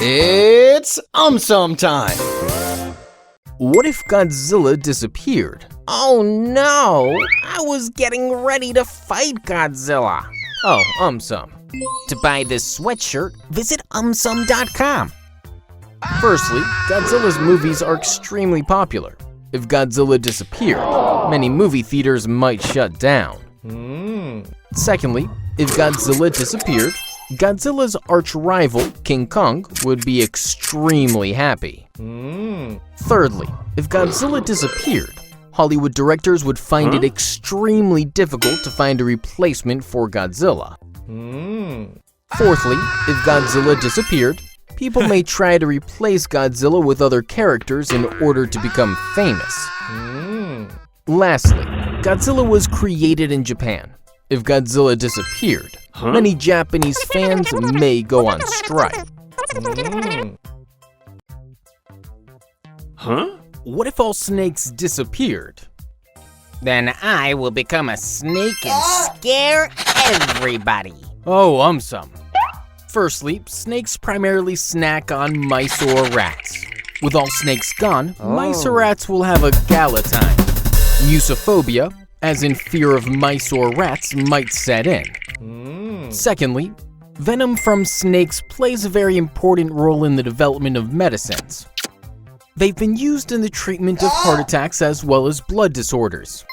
It's AumSum time! What if Godzilla disappeared? Oh no! I was getting ready to fight Godzilla. Oh, AumSum. To buy this sweatshirt, visit AumSum.com. Firstly, Godzilla's movies are extremely popular. If Godzilla disappeared, many movie theaters might shut down. Secondly, if Godzilla disappeared, Godzilla's arch-rival, King Kong, would be extremely happy. Thirdly, if Godzilla disappeared, Hollywood directors would find it extremely difficult to find a replacement for Godzilla. Fourthly, if Godzilla disappeared, people may try to replace Godzilla with other characters in order to become famous. Lastly, Godzilla was created in Japan. If Godzilla disappeared, many Japanese fans may go on strike. What if all snakes disappeared? Then I will become a snake and scare everybody. Oh, AumSum. Firstly, snakes primarily snack on mice or rats. With all snakes gone, mice or rats will have a gala time. Musophobia, as in fear of mice or rats, might set in. Secondly, venom from snakes plays a very important role in the development of medicines. They've been used in the treatment of heart attacks as well as blood disorders.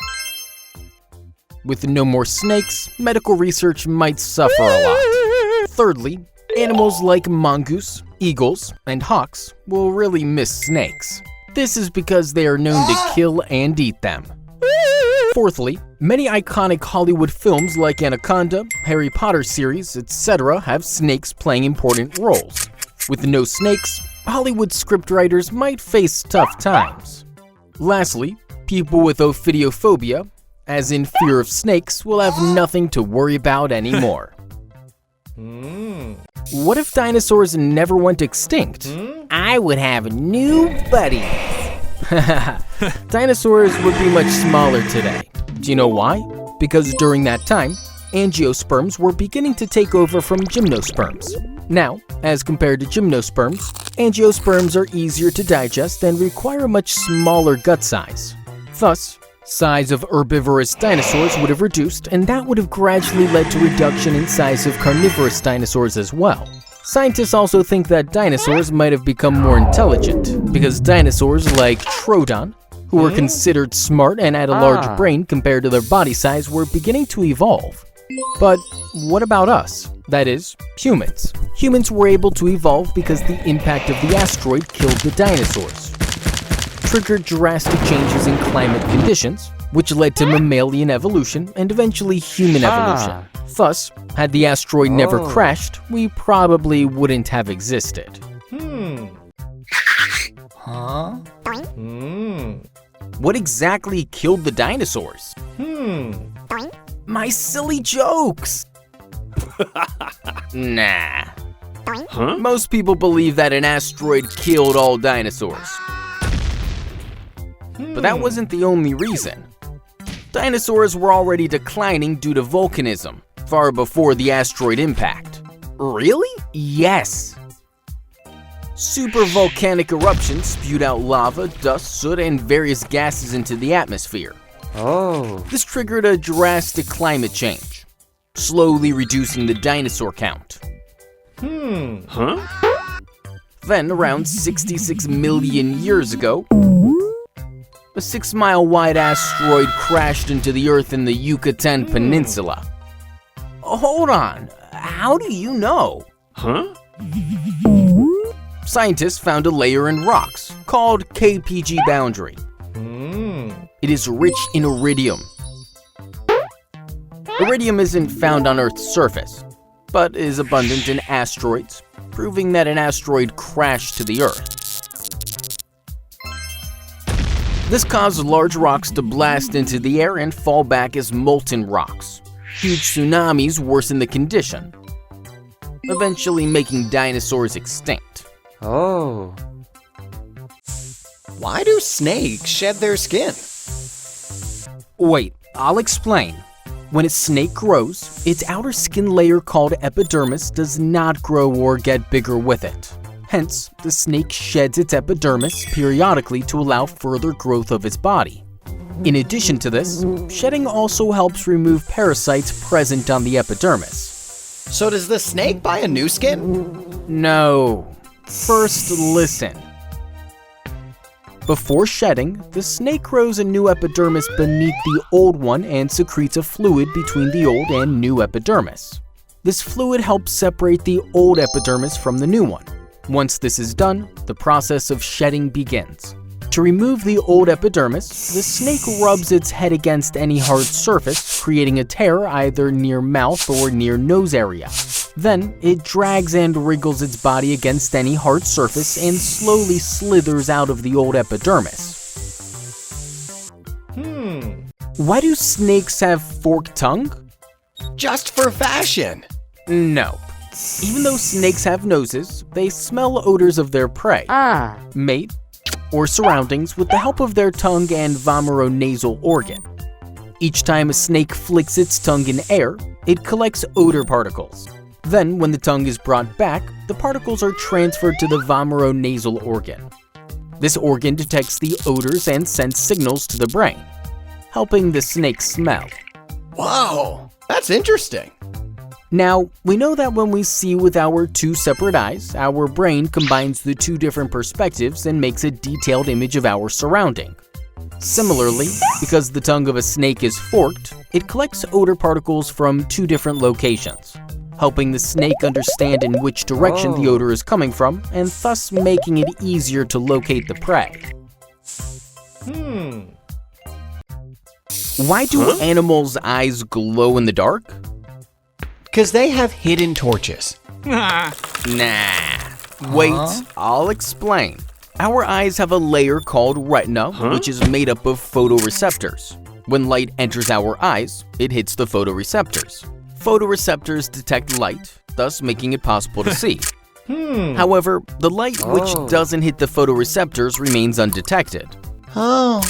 With no more snakes, medical research might suffer a lot. Thirdly, animals like mongoose, eagles, and hawks will really miss snakes. This is because they are known to kill and eat them. Fourthly, many iconic Hollywood films like Anaconda, Harry Potter series, etc. have snakes playing important roles. With no snakes, Hollywood scriptwriters might face tough times. Lastly, people with ophidiophobia, as in fear of snakes, will have nothing to worry about anymore. What if dinosaurs never went extinct? I would have new buddies. Dinosaurs would be much smaller today. Do you know why? Because during that time, angiosperms were beginning to take over from gymnosperms. Now, as compared to gymnosperms, angiosperms are easier to digest and require a much smaller gut size. Thus, size of herbivorous dinosaurs would have reduced, and that would have gradually led to reduction in size of carnivorous dinosaurs as well. Scientists also think that dinosaurs might have become more intelligent, because dinosaurs like Troodon, who were considered smart and had a large brain compared to their body size, were beginning to evolve. But what about us? That is, humans. Humans were able to evolve because the impact of the asteroid killed the dinosaurs, triggered drastic changes in climate conditions, which led to mammalian evolution and eventually human evolution. Thus, had the asteroid never crashed, we probably wouldn't have existed. What exactly killed the dinosaurs? My silly jokes! Nah. Most people believe that an asteroid killed all dinosaurs. But that wasn't the only reason. Dinosaurs were already declining due to volcanism, far before the asteroid impact. Really? Yes. Supervolcanic eruptions spewed out lava, dust, soot, and various gases into the atmosphere. This triggered a drastic climate change, slowly reducing the dinosaur count. Then, around 66 million years ago, a 6-mile-wide asteroid crashed into the Earth in the Yucatan Peninsula. Hold on, how do you know? Scientists found a layer in rocks called KPG boundary. It is rich in iridium. Iridium isn't found on Earth's surface, but is abundant in asteroids, proving that an asteroid crashed to the Earth. This caused large rocks to blast into the air and fall back as molten rocks. Huge tsunamis worsened the condition, eventually making dinosaurs extinct. Why do snakes shed their skin? Wait, I'll explain. When a snake grows, its outer skin layer called epidermis does not grow or get bigger with it. Hence, the snake sheds its epidermis periodically to allow further growth of its body. In addition to this, shedding also helps remove parasites present on the epidermis. So does the snake buy a new skin? No. First, listen. Before shedding, the snake grows a new epidermis beneath the old one and secretes a fluid between the old and new epidermis. This fluid helps separate the old epidermis from the new one. Once this is done, the process of shedding begins. To remove the old epidermis, the snake rubs its head against any hard surface, creating a tear either near mouth or near nose area. Then, it drags and wriggles its body against any hard surface and slowly slithers out of the old epidermis. Why do snakes have forked tongue? Just for fashion. No. Even though snakes have noses, they smell odors of their prey, mate, or surroundings with the help of their tongue and vomeronasal organ. Each time a snake flicks its tongue in air, it collects odor particles. Then, when the tongue is brought back, the particles are transferred to the vomeronasal organ. This organ detects the odors and sends signals to the brain, helping the snake smell. Whoa, that's interesting. Now, we know that when we see with our two separate eyes, our brain combines the two different perspectives and makes a detailed image of our surrounding. Similarly, because the tongue of a snake is forked, it collects odor particles from two different locations, helping the snake understand in which direction the odor is coming from, and thus making it easier to locate the prey. Why do animals' eyes glow in the dark? Because they have hidden torches. Nah. Wait, I'll explain. Our eyes have a layer called retina, which is made up of photoreceptors. When light enters our eyes, it hits the photoreceptors. Photoreceptors detect light, thus making it possible to see. However, the light which doesn't hit the photoreceptors remains undetected. Oh,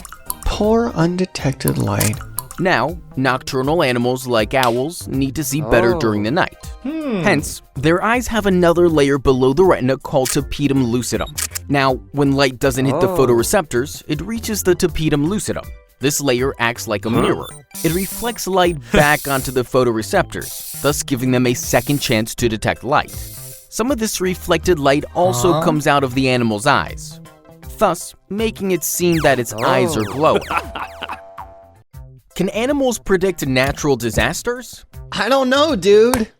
poor undetected light. Now, nocturnal animals like owls need to see better during the night. Hence, their eyes have another layer below the retina called tapetum lucidum. Now, when light doesn't hit the photoreceptors, it reaches the tapetum lucidum. This layer acts like a mirror. It reflects light back onto the photoreceptors, thus giving them a second chance to detect light. Some of this reflected light also comes out of the animal's eyes, thus making it seem that its eyes are glowing. Can animals predict natural disasters? I don't know, dude.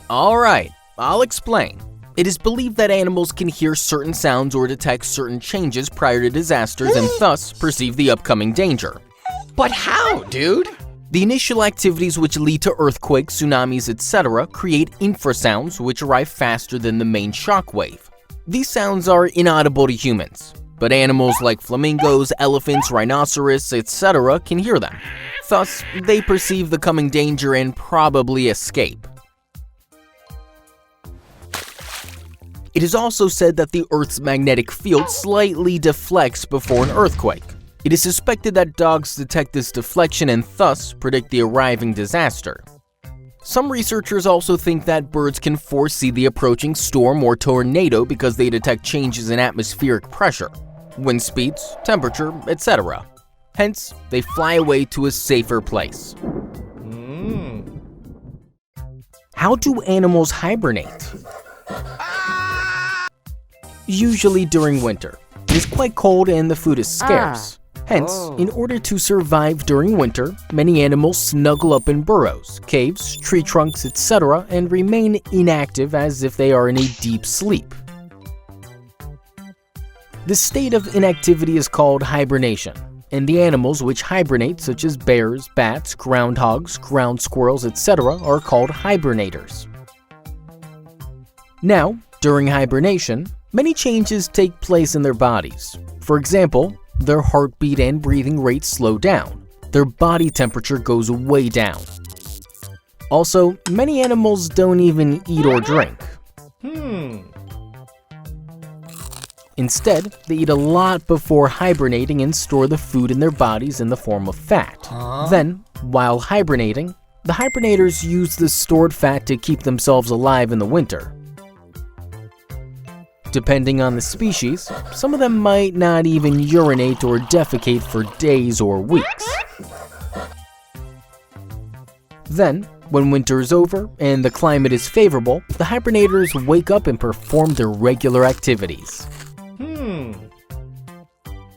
Alright, I'll explain. It is believed that animals can hear certain sounds or detect certain changes prior to disasters and thus perceive the upcoming danger. But how, dude? The initial activities which lead to earthquakes, tsunamis, etc. create infrasounds which arrive faster than the main shockwave. These sounds are inaudible to humans, but animals like flamingos, elephants, rhinoceros, etc. can hear them. Thus, they perceive the coming danger and probably escape. It is also said that the Earth's magnetic field slightly deflects before an earthquake. It is suspected that dogs detect this deflection and thus predict the arriving disaster. Some researchers also think that birds can foresee the approaching storm or tornado because they detect changes in atmospheric pressure, wind speeds, temperature, etc. Hence, they fly away to a safer place. How do animals hibernate? Usually during winter. It is quite cold and the food is scarce. Hence, in order to survive during winter, many animals snuggle up in burrows, caves, tree trunks, etc. and remain inactive as if they are in a deep sleep. This state of inactivity is called hibernation, and the animals which hibernate, such as bears, bats, groundhogs, ground squirrels, etc., are called hibernators. Now, during hibernation, many changes take place in their bodies. For example, their heartbeat and breathing rates slow down. Their body temperature goes way down. Also, many animals don't even eat or drink. Instead, they eat a lot before hibernating and store the food in their bodies in the form of fat. Then, while hibernating, the hibernators use the stored fat to keep themselves alive in the winter. Depending on the species, some of them might not even urinate or defecate for days or weeks. Then, when winter is over and the climate is favorable, the hibernators wake up and perform their regular activities.